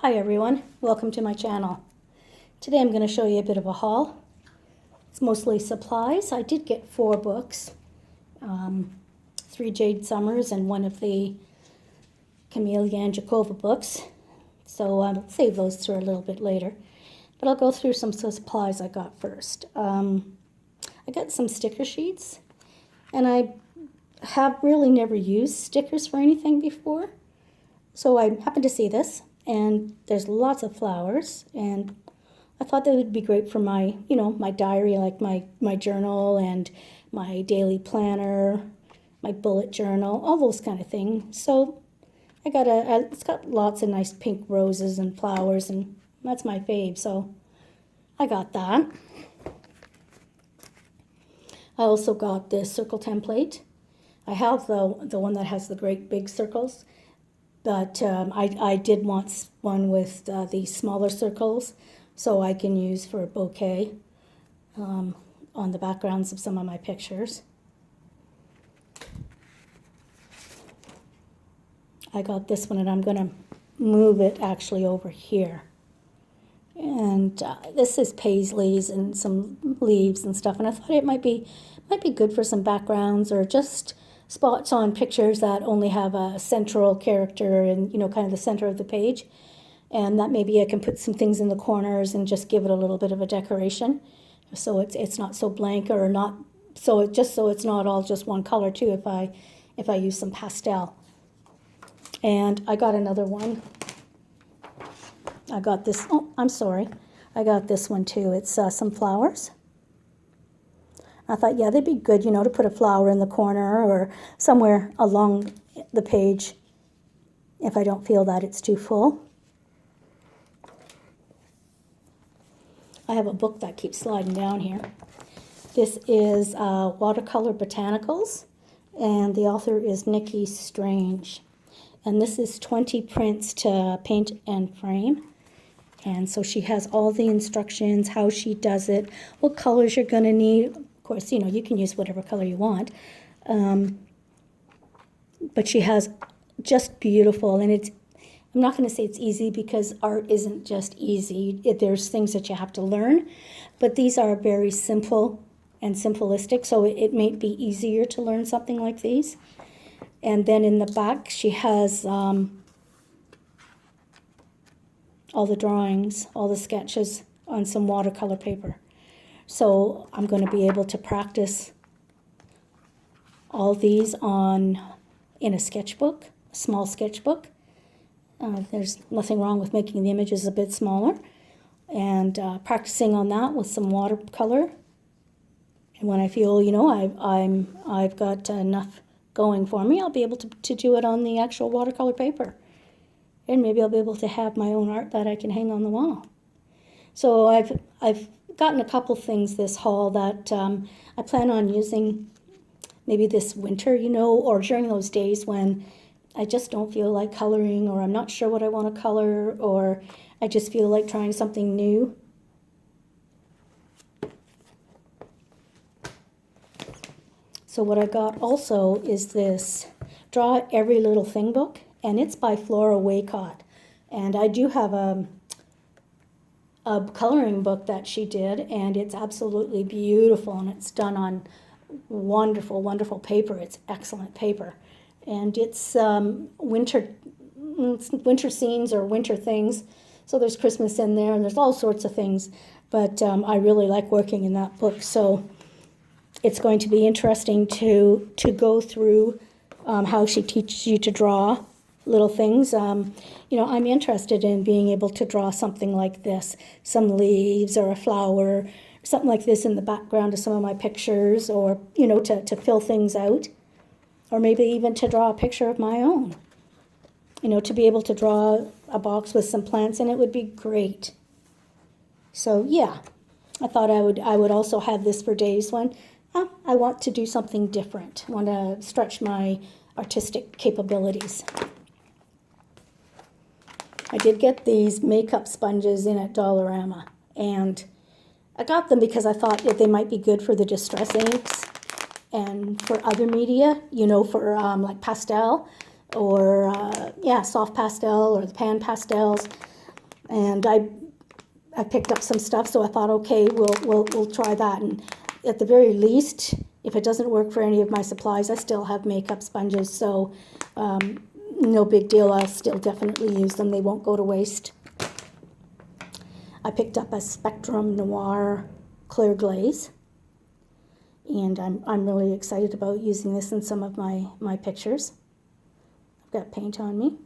Hi everyone, welcome to my channel. Today I'm going to show you a bit of a haul. It's mostly supplies. I did get 4 books, 3 Jade Summers and one of the Camellia and Jakova books. So I'll save those for a little bit later. But I'll go through some supplies I got first. I got some sticker sheets, and I have really never used stickers for anything before. So I happened to see this. And there's lots of flowers, and I thought that would be great for my, my diary, like my journal and my daily planner, my bullet journal, all those kind of things. So I got it's got lots of nice pink roses and flowers, and that's my fave, so I got that. I also got this circle template. I have the one that has the great big circles. But I did want one with the smaller circles so I can use for a bouquet on the backgrounds of some of my pictures. I got this one, and I'm going to move it actually over here. And this is paisleys and some leaves and stuff, and I thought it might be good for some backgrounds or just spots on pictures that only have a central character and, kind of the center of the page. And that maybe I can put some things in the corners and just give it a little bit of a decoration. So it's not so blank, or not so it's not all just one color too, if I use some pastel. And I got another one. I got this, I got this one too. It's some flowers. I thought, yeah, they'd be good, to put a flower in the corner or somewhere along the page if I don't feel that it's too full. I have a book that keeps sliding down here. This is Watercolor Botanicals, and the author is Nikki Strange. And this is 20 prints to paint and frame. And so she has all the instructions, how she does it, what colors you're going to need. Of course, you can use whatever color you want. But she has just beautiful, and I'm not going to say it's easy, because art isn't just easy. There's things that you have to learn, but these are very simple and simplistic, so it may be easier to learn something like these. And then in the back, she has all the drawings, all the sketches on some watercolor paper. So I'm going to be able to practice all these in a sketchbook, a small sketchbook. There's nothing wrong with making the images a bit smaller, and practicing on that with some watercolor. And when I feel, I've got enough going for me, I'll be able to do it on the actual watercolor paper. And maybe I'll be able to have my own art that I can hang on the wall. So I've gotten a couple things this haul that I plan on using maybe this winter, or during those days when I just don't feel like coloring, or I'm not sure what I want to color, or I just feel like trying something new. So what I got also is this Draw Every Little Thing book, and it's by Flora Waycott. And I do have a coloring book that she did, and it's absolutely beautiful, and it's done on wonderful, wonderful paper. It's excellent paper. And it's winter scenes or winter things. So there's Christmas in there, and there's all sorts of things. But I really like working in that book. So it's going to be interesting to go through how she teaches you to draw little things. I'm interested in being able to draw something like this, some leaves or a flower, something like this in the background of some of my pictures, or, to fill things out, or maybe even to draw a picture of my own. To be able to draw a box with some plants in it would be great. So, yeah, I thought I would also have this for days when I want to do something different, want to stretch my artistic capabilities. I did get these makeup sponges in at Dollarama, and I got them because I thought that they might be good for the distress inks and for other media, for like pastel or, soft pastel or the pan pastels. And I picked up some stuff, so I thought, okay, we'll try that. And at the very least, if it doesn't work for any of my supplies, I still have makeup sponges, so no big deal. I'll still definitely use them. They won't go to waste. I picked up a Spectrum Noir clear glaze, and I'm really excited about using this in some of my pictures. I've got paint on me.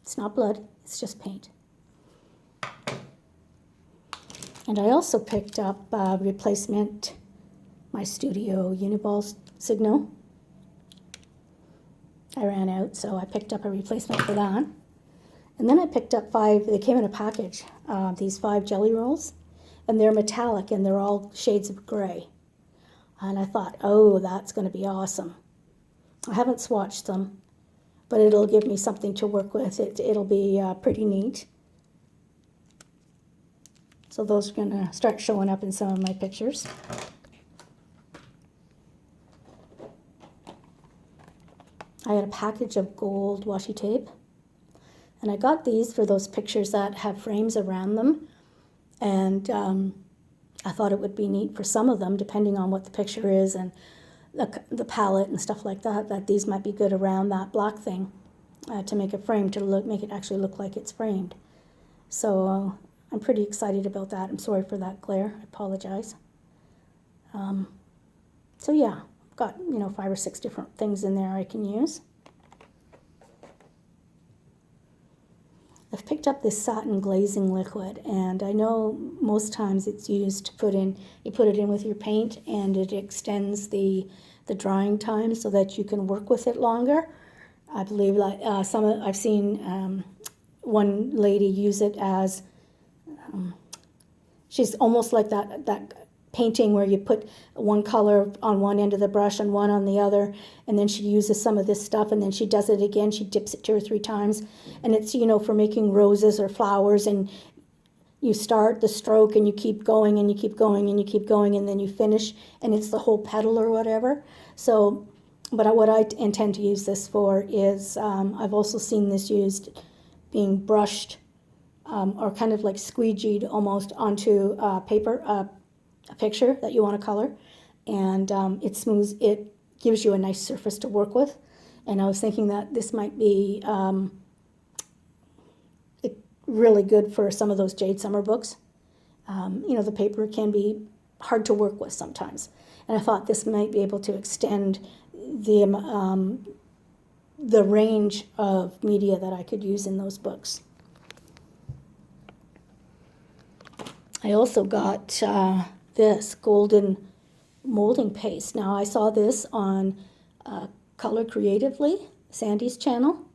It's not blood, it's just paint. And I also picked up a replacement, my Studio Uniball Signo. I ran out, so I picked up a replacement for that. And then I picked up they came in a package, these 5 jelly rolls, and they're metallic and they're all shades of gray. And I thought, oh, that's going to be awesome. I haven't swatched them, but it'll give me something to work with. It'll be pretty neat. So those are going to start showing up in some of my pictures. I had a package of gold washi tape. And I got these for those pictures that have frames around them. And I thought it would be neat for some of them, depending on what the picture is and the palette and stuff like that, that these might be good around that black thing to make a frame, to make it actually look like it's framed. So I'm pretty excited about that. I'm sorry for that glare. I apologize. So yeah, I've got 5 or 6 different things in there I can use. I've picked up this satin glazing liquid, and I know most times it's used to you put it in with your paint, and it extends the drying time so that you can work with it longer. I believe I've seen one lady use it as, she's almost like that painting where you put one color on one end of the brush and one on the other, and then she uses some of this stuff, and then she does it again. She dips it 2 or 3 times, and it's for making roses or flowers, and you start the stroke and you keep going and you keep going and you keep going, and then you finish and it's the whole petal or whatever. So but what I intend to use this for is I've also seen this used being brushed or kind of like squeegeed almost onto paper, a picture that you want to color, and it smooths, it gives you a nice surface to work with. And I was thinking that this might be really good for some of those Jade Summer books. The paper can be hard to work with sometimes, and I thought this might be able to extend the range of media that I could use in those books. I also got this golden molding paste. Now I saw this on Color Creatively, Sandy's channel,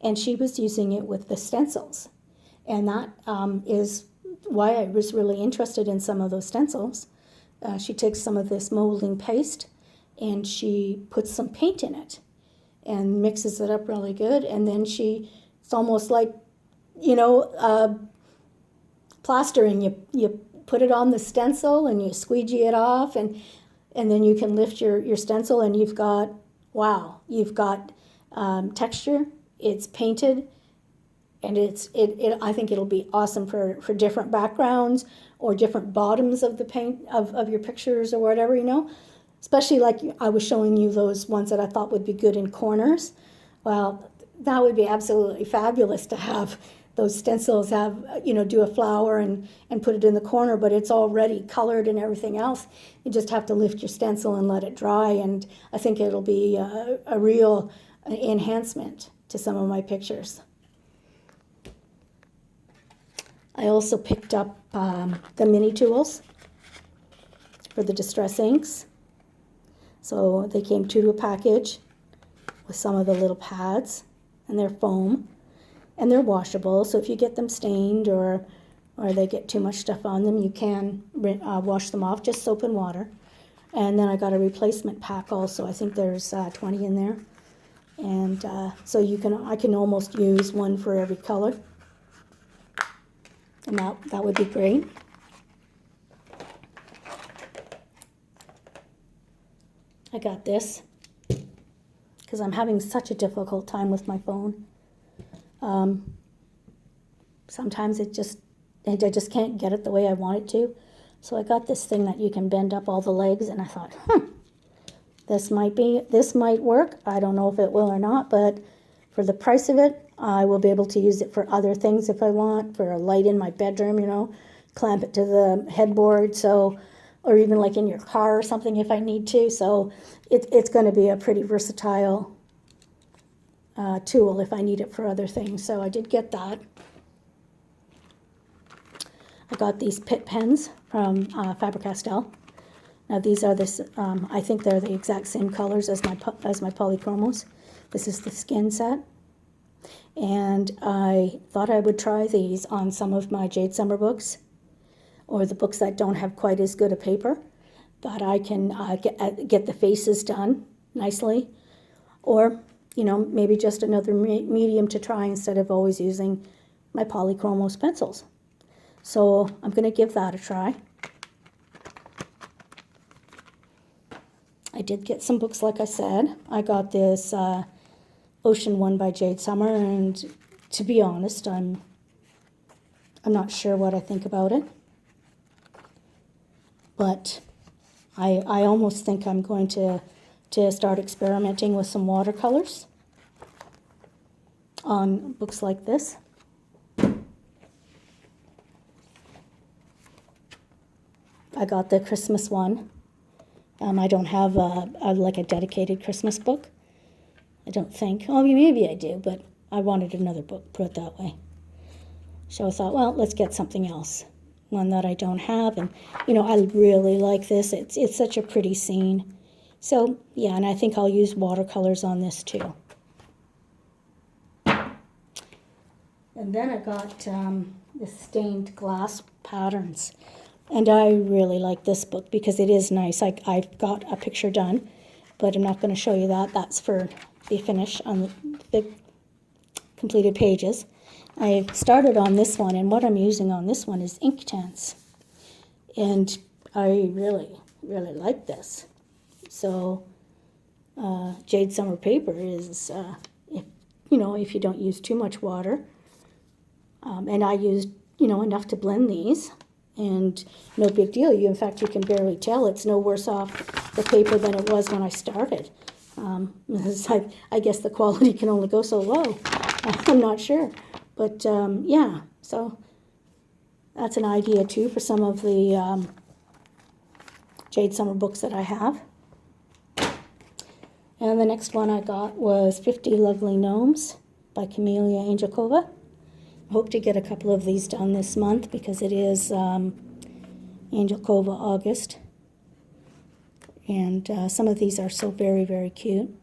and she was using it with the stencils. And that is why I was really interested in some of those stencils. She takes some of this molding paste and she puts some paint in it and mixes it up really good. And then it's almost like, plastering. You put it on the stencil and you squeegee it off, and then you can lift your stencil and you've got texture. It's painted, and I think it'll be awesome for different backgrounds or different bottoms of the paint of your pictures or whatever, especially like I was showing you those ones that I thought would be good in corners. Well, that would be absolutely fabulous to have those stencils do a flower and put it in the corner, but it's already colored and everything else. You just have to lift your stencil and let it dry, and I think it'll be a real enhancement to some of my pictures. I also picked up the mini tools for the distress inks. So they came 2 to a package with some of the little pads, and they're foam. And they're washable, so if you get them stained or they get too much stuff on them, you can wash them off, just soap and water. And then I got a replacement pack also. I think there's 20 in there. And so I can almost use one for every color. And that would be great. I got this because I'm having such a difficult time with my phone. sometimes I just can't get it the way I want it to. So I got this thing that you can bend up all the legs, and I thought, this might work. I don't know if it will or not, but for the price of it, I will be able to use it for other things if I want, for a light in my bedroom, clamp it to the headboard, or even like in your car or something if I need to. So it's going to be a pretty versatile tool if I need it for other things. So I did get that. I got these Pitt pens from Faber-Castell. Now these are I think they're the exact same colors as my polychromos. This is the skin set. And I thought I would try these on some of my Jade Summer books, or the books that don't have quite as good a paper, but I can get the faces done nicely, or maybe just another medium to try instead of always using my polychromos pencils. So I'm going to give that a try. I did get some books, like I said. I got this Ocean one by Jade Summer, and to be honest, I'm not sure what I think about it. But I almost think I'm going to start experimenting with some watercolors on books like this. I got the Christmas one. I don't have like a dedicated Christmas book. I don't think. Oh, maybe I do, but I wanted another book, put it that way. So I thought, well, let's get something else. One that I don't have, and I really like this. It's such a pretty scene. So yeah, and I think I'll use watercolors on this too. And then I got the stained glass patterns, and I really like this book because it is nice. I've got a picture done, but I'm not going to show you that. That's for the finish on the completed pages. I started on this one, and what I'm using on this one is Inktense, and I really, really like this. So Jade Summer paper is, if you don't use too much water, and I used, enough to blend these, and no big deal. In fact, you can barely tell. It's no worse off the paper than it was when I started. I guess the quality can only go so low. I'm not sure. But, yeah, so that's an idea, too, for some of the Jade Summer books that I have. And the next one I got was 50 Lovely Gnomes by Camelia Angelkova. I hope to get a couple of these done this month because it is Angelkova August. And some of these are so very, very cute.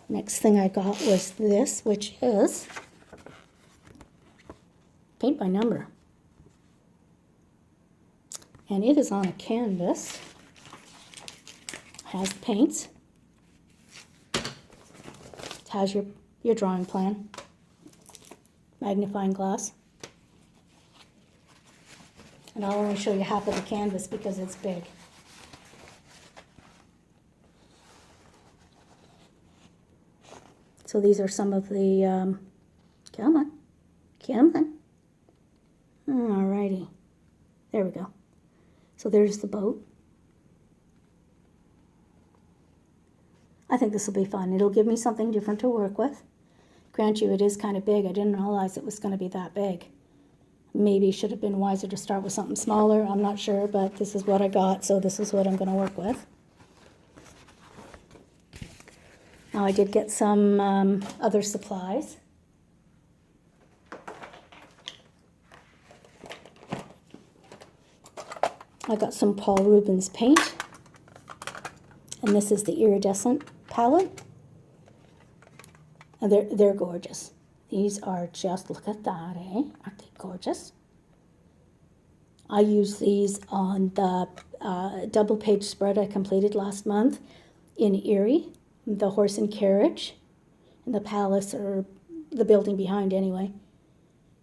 Next thing I got was this, which is paint by number. And it is on a canvas. It has paints. It has your drawing plan, magnifying glass. And I'll only show you half of the canvas because it's big. So these are some of the, come on. Alrighty, there we go. So there's the boat. I think this will be fun. It'll give me something different to work with. Grant you, it is kind of big. I didn't realize it was going to be that big. Maybe should have been wiser to start with something smaller. I'm not sure, but this is what I got, so this is what I'm going to work with. Now I did get some other supplies. I got some Paul Rubens paint, and this is the iridescent palette. And they're gorgeous. These are just, look at that, eh? Aren't they gorgeous? I used these on the double page spread I completed last month in Erie, the horse and carriage, and the palace, or the building behind anyway.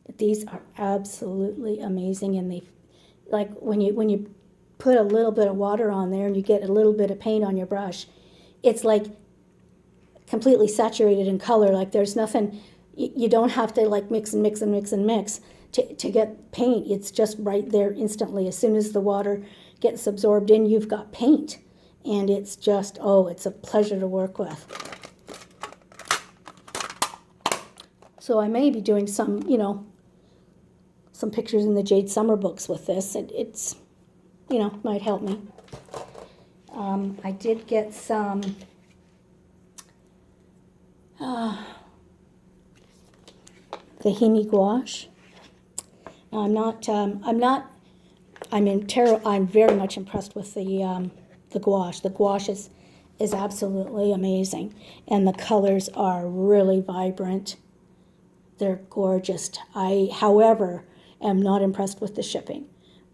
But these are absolutely amazing, and they, like when you put a little bit of water on there and you get a little bit of paint on your brush, it's like completely saturated in color. Like there's nothing, you don't have to like mix and mix and mix and mix to get paint. It's just right there instantly. As soon as the water gets absorbed in, you've got paint. And it's just, oh, it's a pleasure to work with. So I may be doing some, you know, some pictures in the Jade Summer books with this. It's, you know, might help me. I did get some Tahini gouache. Now, I'm very much impressed with the gouache. The gouache is absolutely amazing, and the colors are really vibrant. They're gorgeous. However, am not impressed with the shipping.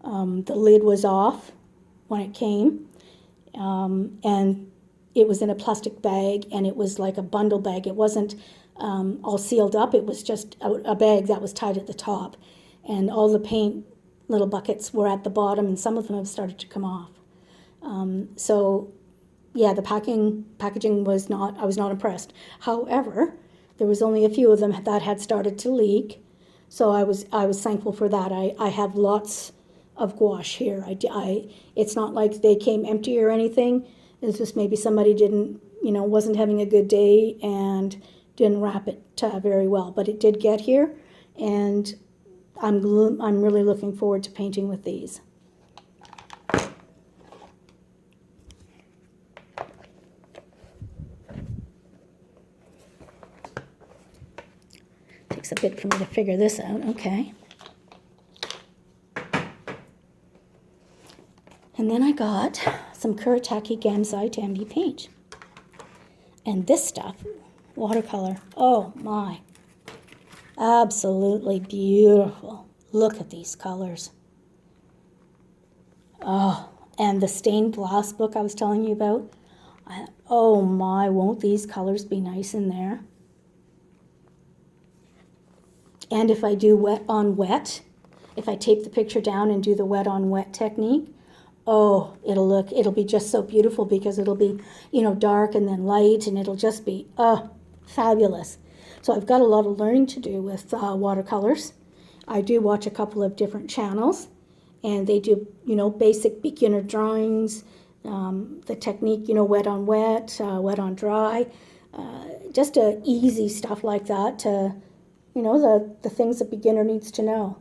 The lid was off when it came, and it was in a plastic bag, and it was like a bundle bag. It wasn't all sealed up. It was just a bag that was tied at the top, and all the paint little buckets were at the bottom, and some of them have started to come off. So, yeah, the packaging was not. I was not impressed. However, there was only a few of them that had started to leak. So I was thankful for that. I have lots of gouache here. It's not like they came empty or anything. It's just maybe somebody wasn't having a good day and didn't wrap it very well. But it did get here, and I'm really looking forward to painting with these. Takes a bit for me to figure this out. Okay. And then I got some Kuretake Gamsai Tambi paint. And this stuff, watercolor, oh my, absolutely beautiful. Look at these colors. Oh, and the stained glass book I was telling you about, oh my, won't these colors be nice in there? And if I do wet on wet, if I tape the picture down and do the wet on wet technique, oh, it'll be just so beautiful because it'll be, dark and then light, and it'll just be, fabulous. So I've got a lot of learning to do with watercolors. I do watch a couple of different channels, and they do, basic beginner drawings, the technique, wet on wet, wet on dry, just easy stuff like that to, the things a beginner needs to know.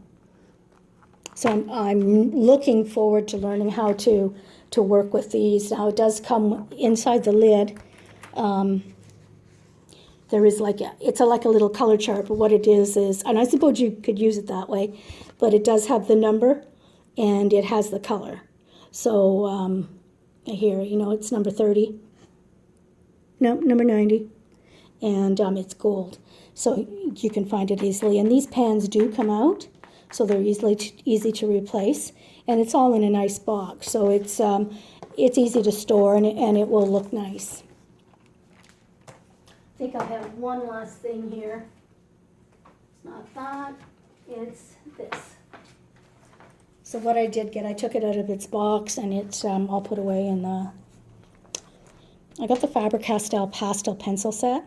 So I'm looking forward to learning how to work with these. Now it does come inside the lid. There is like a little color chart, but what it is, and I suppose you could use it that way, but it does have the number and it has the color. So here, it's number 30. No, number 90. And it's gold. So you can find it easily. And these pans do come out, so they're easy to replace. And it's all in a nice box, so it's easy to store, and it will look nice. I think I have one last thing here. It's not that, it's this. So what I did get, I took it out of its box, and it's all put away in the... I got the Faber-Castell pastel pencil set.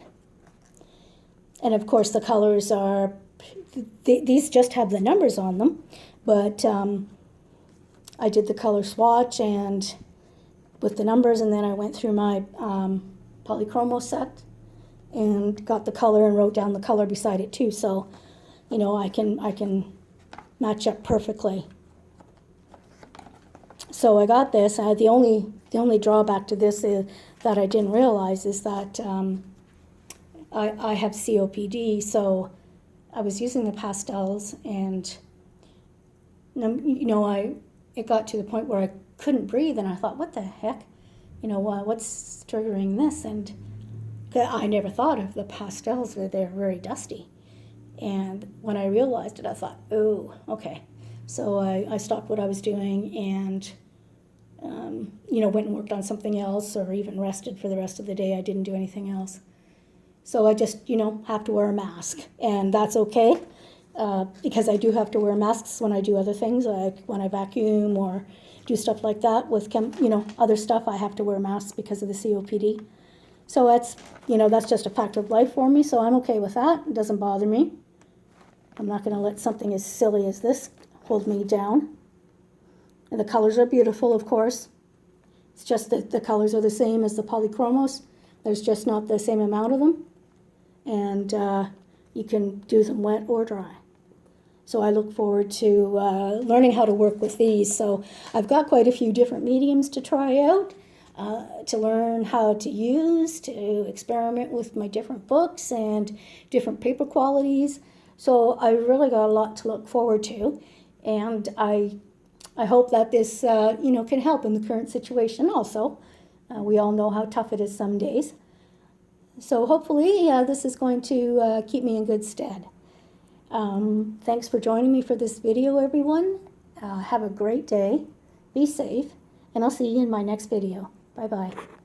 And of course the colors are, these just have the numbers on them, but I did the color swatch and with the numbers, and then I went through my polychromo set and got the color and wrote down the color beside it too. So, I can match up perfectly. So I got this. The only drawback to this is that I didn't realize is that I have COPD, so I was using the pastels, and it got to the point where I couldn't breathe, and I thought, what the heck, what's triggering this? And I never thought of the pastels; they're very dusty. And when I realized it, I thought, oh, okay. So I stopped what I was doing and went and worked on something else, or even rested for the rest of the day. I didn't do anything else. So I just, have to wear a mask, and that's okay, because I do have to wear masks when I do other things, like when I vacuum or do stuff like that with, other stuff. I have to wear masks because of the COPD. So that's, that's just a fact of life for me, so I'm okay with that. It doesn't bother me. I'm not going to let something as silly as this hold me down. And the colors are beautiful, of course. It's just that the colors are the same as the polychromos. There's just not the same amount of them. And you can do them wet or dry. So I look forward to learning how to work with these. So I've got quite a few different mediums to try out, to learn how to use, to experiment with my different books and different paper qualities. So I really got a lot to look forward to. And I hope that this, can help in the current situation also. We all know how tough it is some days. So hopefully this is going to keep me in good stead. Thanks for joining me for this video, everyone. Have a great day. Be safe, and I'll see you in my next video. Bye-bye.